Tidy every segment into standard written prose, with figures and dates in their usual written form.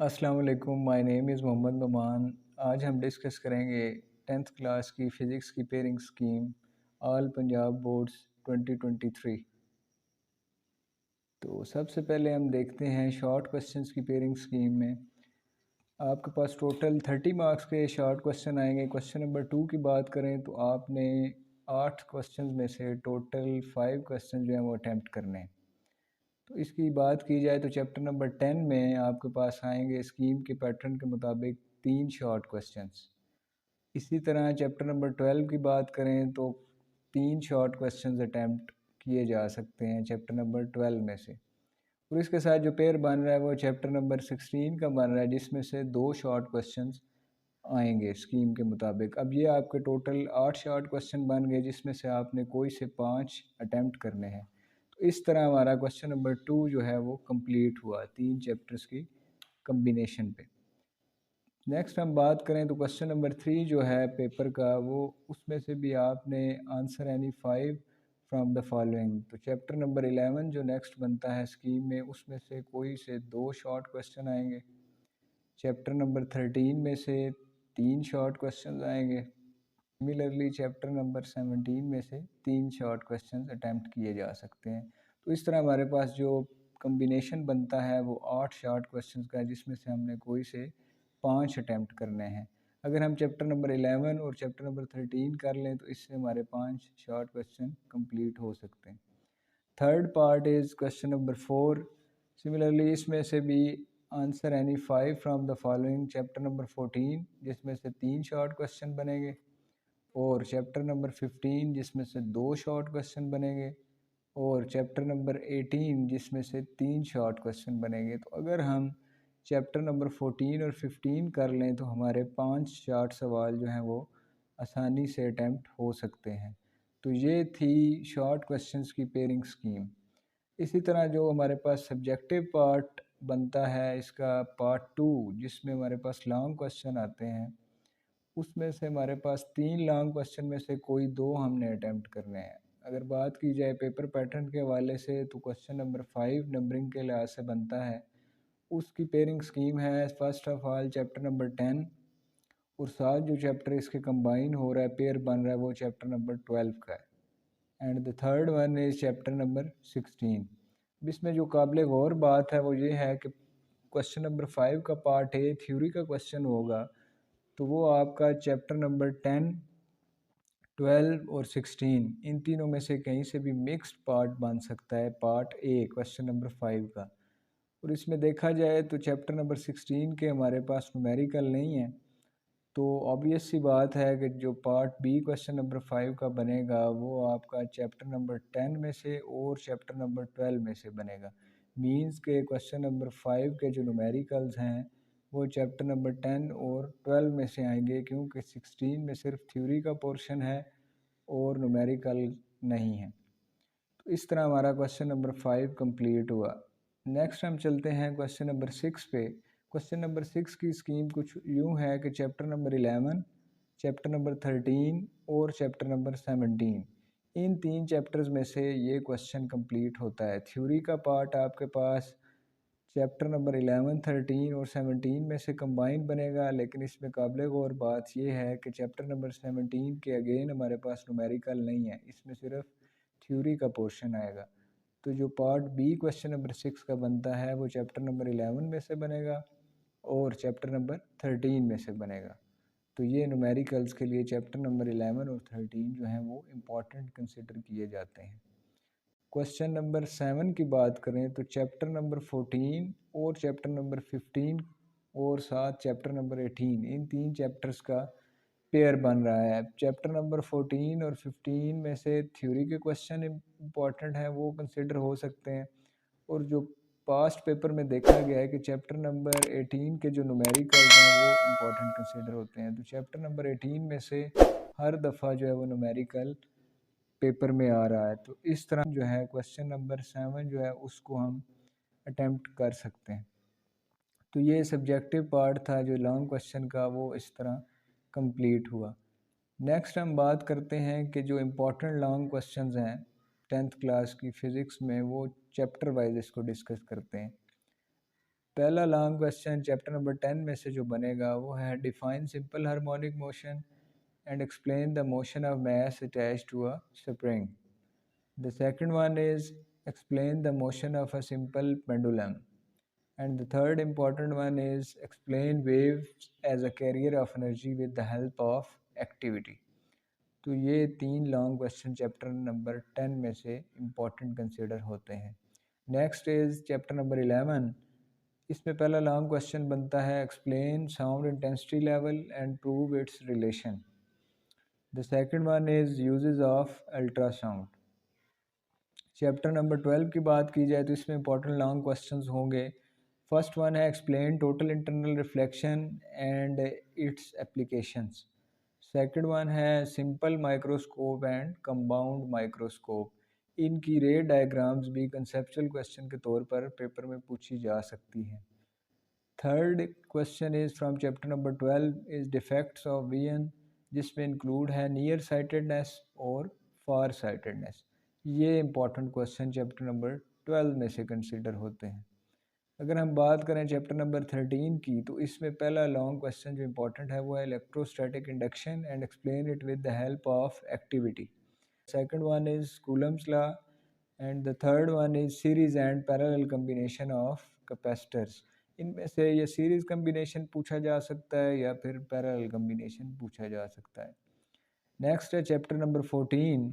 अस्सलाम वालेकुम, my name is Mohammad Numan. आज हम डिस्कस करेंगे 10th क्लास की फ़िज़िक्स की pairing scheme all Punjab boards 2023। तो सबसे पहले हम देखते हैं शॉर्ट क्वेश्चंस की पेयरिंग स्कीम में आपके पास टोटल 30 मार्क्स के शॉर्ट क्वेश्चन आएंगे। क्वेश्चन नंबर 2 की बात करें तो आपने 8 क्वेश्चन में से टोटल 5 क्वेश्चन जो हैं वो अटैम्प्ट करने हैं। तो इसकी बात की जाए तो चैप्टर नंबर 10 में आपके पास आएंगे स्कीम के पैटर्न के मुताबिक 3 शॉर्ट क्वेश्चंस। इसी तरह चैप्टर नंबर 12 की बात करें तो 3 शॉर्ट क्वेश्चंस अटैम्प्ट किए जा सकते हैं चैप्टर नंबर 12 में से। और इसके साथ जो पेयर बन रहा है वो चैप्टर नंबर 16 का बन रहा है, जिसमें से 2 शॉर्ट क्वेश्चंस आएंगे स्कीम के मुताबिक। अब ये आपके टोटल 8 शॉर्ट क्वेश्चन बन गए, जिसमें से आपने कोई से 5 अटैम्प्ट करने हैं। तो इस तरह हमारा क्वेश्चन नंबर 2 जो है वो कंप्लीट हुआ 3 चैप्टर्स की कम्बिनेशन पे। नेक्स्ट हम बात करें तो क्वेश्चन नंबर 3 जो है पेपर का, वो उसमें से भी आपने answer any 5 from the following. तो चैप्टर नंबर 11 जो नेक्स्ट बनता है स्कीम में, उसमें से कोई से 2 शॉर्ट क्वेश्चन आएंगे। चैप्टर नंबर 13 में से 3 शॉर्ट क्वेश्चन आएंगे। सिमिलरली चैप्टर नंबर 17 में से 3 शॉर्ट क्वेश्चन अटैम्प्ट किए जा सकते हैं। तो इस तरह हमारे पास जो कम्बिनेशन बनता है वो 8 शॉर्ट क्वेश्चन का है, जिसमें से हमने कोई से 5 अटैम्प्ट करने हैं। अगर हम चैप्टर नंबर 11 और चैप्टर नंबर 13 कर लें तो इससे हमारे 5 शॉर्ट क्वेश्चन कंप्लीट हो सकते हैं। Third part is question number 4। Similarly इसमें से भी answer any 5 from the following chapter number 14, जिसमें से 3 शॉर्ट क्वेश्चन बनेंगे, और चैप्टर नंबर 15 जिसमें से 2 शॉर्ट क्वेश्चन बनेंगे, और चैप्टर नंबर 18 जिसमें से 3 शॉर्ट क्वेश्चन बनेंगे। तो अगर हम चैप्टर नंबर 14 और 15 कर लें तो हमारे 5 शॉर्ट सवाल जो हैं वो आसानी से अटैम्प्ट हो सकते हैं। तो ये थी शॉर्ट क्वेश्चंस की पेयरिंग स्कीम। इसी तरह जो हमारे पास सब्जेक्टिव पार्ट बनता है इसका पार्ट 2, जिसमें हमारे पास लॉन्ग क्वेश्चन आते हैं, उसमें से हमारे पास 3 लॉन्ग क्वेश्चन में से कोई 2 हमने अटैम्प्ट करने हैं। अगर बात की जाए पेपर पैटर्न के हवाले से तो क्वेश्चन नंबर 5 नंबरिंग के लिहाज से बनता है। उसकी पेयरिंग स्कीम है first of all chapter number 10, और साथ जो चैप्टर इसके कंबाइन हो रहा है, पेयर बन रहा है, वो चैप्टर नंबर 12 का है। And the third one is chapter number 16। इसमें जो काबिल गौर बात है वो ये है कि क्वेश्चन नंबर 5 का पार्ट ए थ्योरी का क्वेश्चन होगा, तो वो आपका चैप्टर नंबर 10, 12 और 16 इन तीनों में से कहीं से भी मिक्स्ड पार्ट बन सकता है, पार्ट ए क्वेश्चन नंबर 5 का। और इसमें देखा जाए तो चैप्टर नंबर 16 के हमारे पास न्यूमेरिकल नहीं है, तो ऑब्वियस सी बात है कि जो पार्ट बी क्वेश्चन नंबर 5 का बनेगा वो आपका चैप्टर नंबर 10 में से और चैप्टर नंबर 12 में से बनेगा। मींस के क्वेश्चन नंबर 5 के जो न्यूमेरिकल्स हैं वो चैप्टर नंबर 10 और 12 में से आएंगे, क्योंकि 16 में सिर्फ थ्योरी का पोर्शन है और न्यूमेरिकल नहीं है। तो इस तरह हमारा क्वेश्चन नंबर 5 कंप्लीट हुआ। नेक्स्ट हम चलते हैं क्वेश्चन नंबर 6 पे। क्वेश्चन नंबर 6 की स्कीम कुछ यूँ है कि चैप्टर नंबर 11, चैप्टर नंबर 13 और चैप्टर नंबर 17, इन 3 चैप्टर्स में से ये क्वेश्चन कंप्लीट होता है। थ्योरी का पार्ट आपके पास चैप्टर नंबर 11, 13 और 17 में से कंबाइन बनेगा, लेकिन इसमें काबिल गौर बात यह है कि चैप्टर नंबर 17 के अगेन हमारे पास न्यूमेरिकल नहीं है, इसमें सिर्फ थ्योरी का पोर्शन आएगा। तो जो पार्ट बी क्वेश्चन नंबर 6 का बनता है वो चैप्टर नंबर 11 में से बनेगा और चैप्टर नंबर 13 में से बनेगा। तो ये न्यूमेरिकल्स के लिए चैप्टर नंबर 11 और 13 जो हैं वो इम्पॉर्टेंट कंसिडर किए जाते हैं। क्वेश्चन नंबर 7 की बात करें तो चैप्टर नंबर 14 और चैप्टर नंबर 15 और साथ चैप्टर नंबर 18, इन 3 चैप्टर्स का पेयर बन रहा है। चैप्टर नंबर 14 और 15 में से थ्योरी के क्वेश्चन इम्पॉर्टेंट हैं, वो कंसिडर हो सकते हैं। और जो पास्ट पेपर में देखा गया है कि चैप्टर नंबर 18 के जो न्यूमेरिकल्स हैं वो इम्पॉर्टेंट कंसिडर होते हैं। तो चैप्टर नंबर 18 में से हर दफ़ा जो है वो न्यूमेरिकल पेपर में आ रहा है। तो इस तरह जो है क्वेश्चन नंबर 7 जो है उसको हम अटेम्प्ट कर सकते हैं। तो ये सब्जेक्टिव पार्ट था जो लॉन्ग क्वेश्चन का, वो इस तरह कंप्लीट हुआ। नेक्स्ट हम बात करते हैं कि जो इम्पोर्टेंट लॉन्ग क्वेश्चंस हैं 10th क्लास की फ़िज़िक्स में, वो चैप्टर वाइज इसको डिस्कस करते हैं। पहला लॉन्ग क्वेश्चन चैप्टर नंबर 10 में से जो बनेगा वो है define simple harmonic motion and explain the motion of mass attached to a spring. The second one is explain the motion of a simple pendulum, and the third important one is explain waves as a carrier of energy with the help of activity। तो ये 3 long question chapter number 10 में से important consider होते हैं। Next is chapter number 11। इसमें पहला long question बनता है explain sound intensity level and prove its relation. The second one is uses of ultrasound. Chapter number 12 की बात की जाए तो इसमें इंपॉर्टेंट लॉन्ग क्वेश्चंस होंगे। फर्स्ट वन है explain total internal reflection and its applications. Second one है simple microscope and compound microscope. इनकी रे डायग्राम्स भी कंसेप्चुअल क्वेश्चन के तौर पर पेपर में पूछी जा सकती हैं। Third question is from chapter number 12 is defects of vision, जिसमें इंक्लूड है नियर साइटेडनेस और फार साइटेडनेस। ये इंपॉर्टेंट क्वेश्चन चैप्टर नंबर 12 में से कंसिडर होते हैं। अगर हम बात करें चैप्टर नंबर 13 की तो इसमें पहला लॉन्ग क्वेश्चन जो इंपॉर्टेंट है वो है electrostatic induction and explain it with the help of activity. Second one is Coulomb's law and the third one is series and parallel combination of capacitors. इनमें से ये सीरीज कम्बिनेशन पूछा जा सकता है या फिर पैरेलल कम्बिनेशन पूछा जा सकता है। नेक्स्ट है चैप्टर नंबर 14।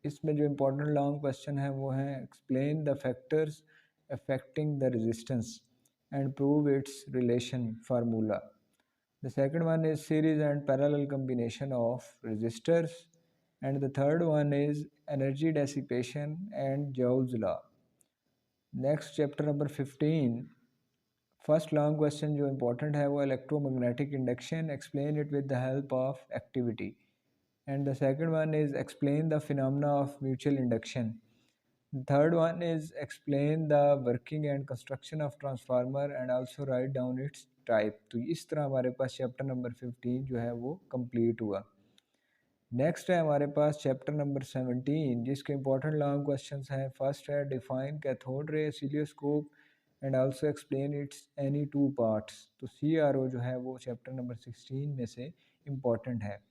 इसमें जो इम्पोर्टेंट लॉन्ग क्वेश्चन है वो है explain the factors affecting the resistance and prove its relation formula. The second one is series and parallel combination of resistors and the third one is energy dissipation and Joule's law. Next chapter number 15। First long question जो important है वो electromagnetic induction, explain it with the help of activity. And the second one is explain the phenomena of mutual induction. The third one is explain the working and construction of transformer and also write down its type। तो इस तरह हमारे पास chapter number 15 जो है वो complete हुआ। Next है हमारे पास चैप्टर नंबर 17 जिसके इंपॉर्टेंट लॉन्ग क्वेश्चंस हैं। फर्स्ट है define cathode ray oscilloscope and also explain its any two parts. तो CRO जो है वो चैप्टर नंबर 16 में से इम्पॉर्टेंट है।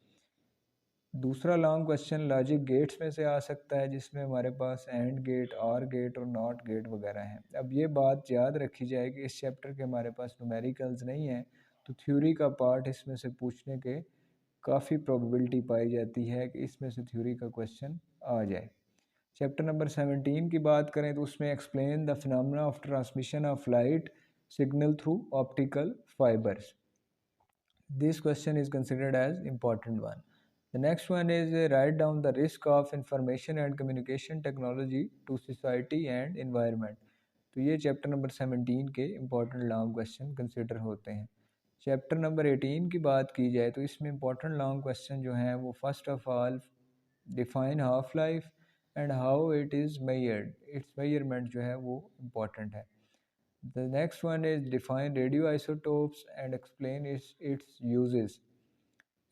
दूसरा लॉन्ग क्वेश्चन लॉजिक गेट्स में से आ सकता है जिसमें हमारे पास एंड गेट, आर गेट और नॉट गेट वगैरह हैं। अब ये बात याद रखी जाए कि इस चैप्टर के हमारे पास न्यूमेरिकल्स नहीं हैं, तो थ्योरी का पार्ट इसमें से पूछने के काफ़ी प्रोबेबिलिटी पाई जाती है कि इसमें से थ्योरी का क्वेश्चन आ जाए। चैप्टर नंबर 17 की बात करें तो उसमें explain the phenomena of transmission of light signal through optical fibres. This question is considered as important one. The next one is write down the risk of information and communication technology to society and environment। तो ये chapter number 17 के important long question consider होते हैं। Chapter number 18 की बात की जाए तो इसमें इम्पॉर्टेंट लॉन्ग क्वेश्चन जो हैं वो first of all define half life and how it is measured, it's measurement जो है वो इम्पॉर्टेंट है। The next one is define radio isotopes and explain it's uses.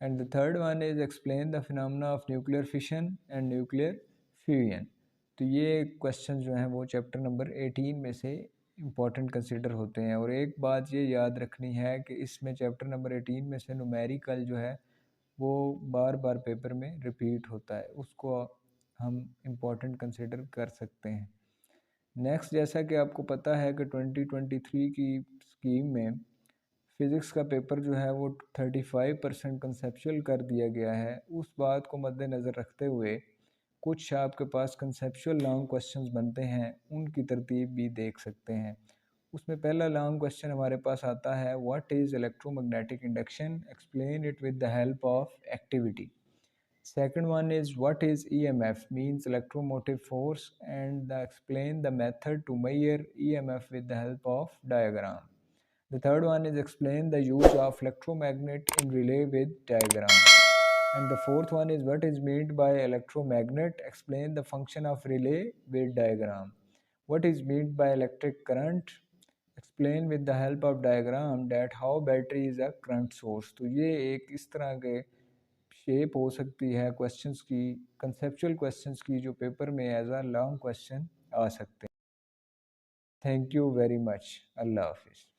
And the third one is explain the phenomena of nuclear fission and nuclear fusion। तो ये question जो हैं वो chapter number 18 में से इम्पॉर्टेंट कंसिडर होते हैं। और एक बात ये याद रखनी है कि इसमें चैप्टर नंबर 18 में से न्यूमेरिकल जो है वो बार बार पेपर में रिपीट होता है, उसको हम इम्पॉर्टेंट कंसिडर कर सकते हैं। नेक्स्ट, जैसा कि आपको पता है कि 2023 की स्कीम में फ़िज़िक्स का पेपर जो है वो 35% कंसेप्चुअल कर दिया गया है। उस बात को मद्देनज़र रखते हुए कुछ आपके पास कंसेप्चुअल लॉन्ग क्वेश्चंस बनते हैं, उनकी तरतीब भी देख सकते हैं। उसमें पहला लॉन्ग क्वेश्चन हमारे पास आता है what is electromagnetic induction, explain it with the help of activity. Second one is what is EMF, means electromotive force, and explain the method to measure EMF with the help of diagram. The third one is explain the use of electromagnet in relay with diagram. And the fourth one is what is meant by electromagnet, explain the function of relay with diagram. What is meant by electric current, explain with the help of diagram that how battery is a current source। तो ये एक इस तरह के shape हो सकती है questions की, कंसेप्चुअल क्वेश्चंस की, जो पेपर में एज अ लॉन्ग क्वेश्चन आ सकते हैं। Thank you very much. अल्लाह हाफिज़।